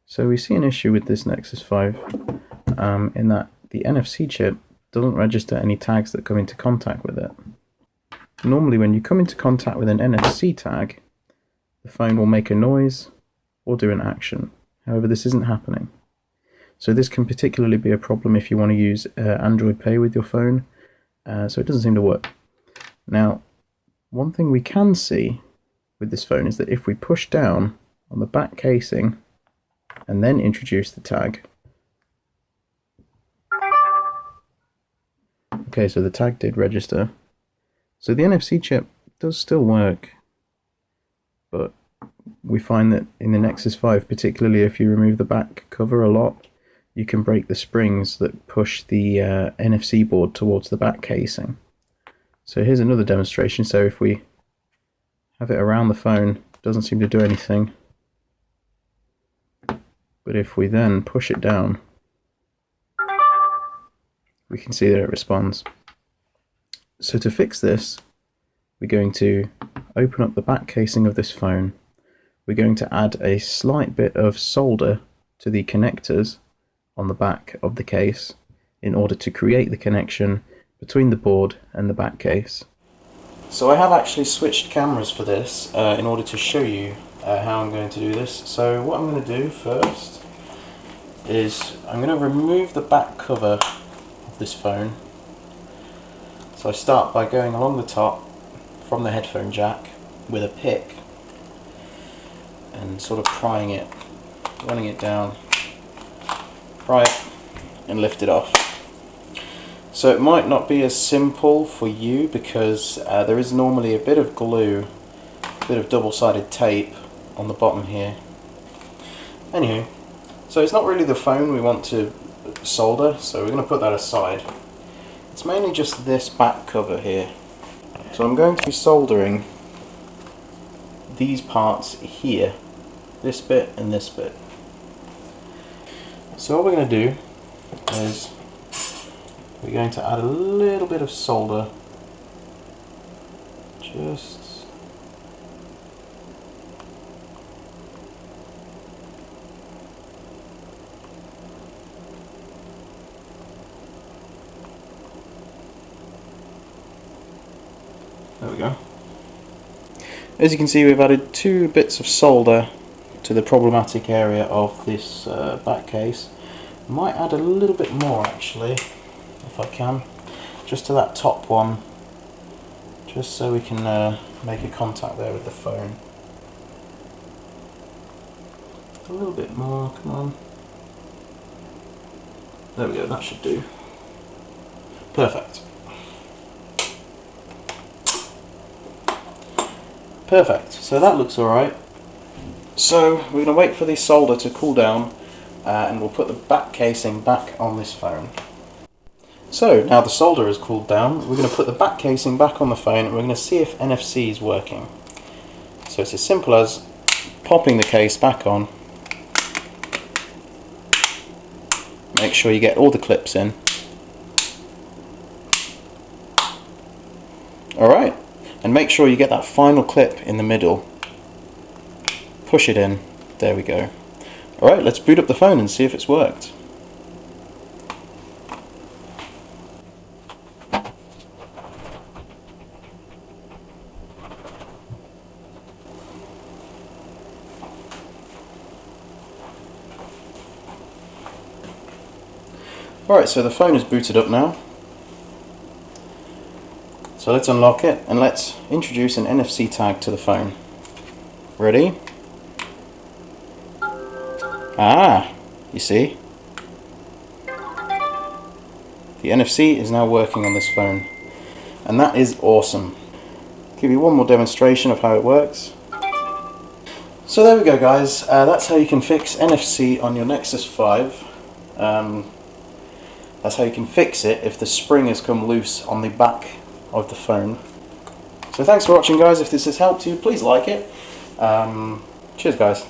So we see an issue with this Nexus 5 in that the NFC chip doesn't register any tags that come into contact with it. Normally when you come into contact with an NFC tag, the phone will make a noise or do an action. However, this isn't happening. So this can particularly be a problem if you want to use Android Pay with your phone, so it doesn't seem to work. Now, one thing we can see with this phone is that if we push down on the back casing and then introduce the tag, okay, so the tag did register. So the NFC chip does still work, but we find that in the Nexus 5, particularly if you remove the back cover a lot, you can break the springs that push the NFC board towards the back casing. So here's another demonstration. So if we have it around the phone, it doesn't seem to do anything. But if we then push it down, we can see that it responds. So to fix this, we're going to open up the back casing of this phone. We're going to add a slight bit of solder to the connectors on the back of the case in order to create the connection between the board and the back case. So I have actually switched cameras for this in order to show you how I'm going to do this. So what I'm going to do first is I'm going to remove the back cover of this phone. So I start by going along the top from the headphone jack with a pick and sort of prying it, running it down, pry it and lift it off. So it might not be as simple for you because there is normally a bit of glue, a bit of double-sided tape on the bottom here. Anywho, so it's not really the phone we want to solder, so we're going to put that aside. It's mainly just this back cover here. So I'm going to be soldering these parts here, this bit and this bit. So what we're going to do is we're going to add a little bit of solder, just there we go. As you can see, we've added 2 bits of solder to the problematic area of this back case. Might add a little bit more actually, if I can, just to that top one, just so we can make a contact there with the phone. A little bit more, come on. There we go, that should do. Perfect. Perfect, so that looks alright. So we're going to wait for the solder to cool down and we'll put the back casing back on this phone. So now the solder has cooled down, we're going to put the back casing back on the phone and we're going to see if NFC is working. So it's as simple as popping the case back on. Make sure you get all the clips in. Alright, and make sure you get that final clip in the middle. Push it in, there we go. Alright, let's boot up the phone and see if it's worked. Alright, so the phone is booted up now. So let's unlock it and let's introduce an NFC tag to the phone. Ready? Ah, you see? The NFC is now working on this phone. And that is awesome. I'll give you one more demonstration of how it works. So there we go guys, that's how you can fix NFC on your Nexus 5. That's how you can fix it if the spring has come loose on the back of the phone. So thanks for watching guys. If this has helped you, please like it. Cheers guys.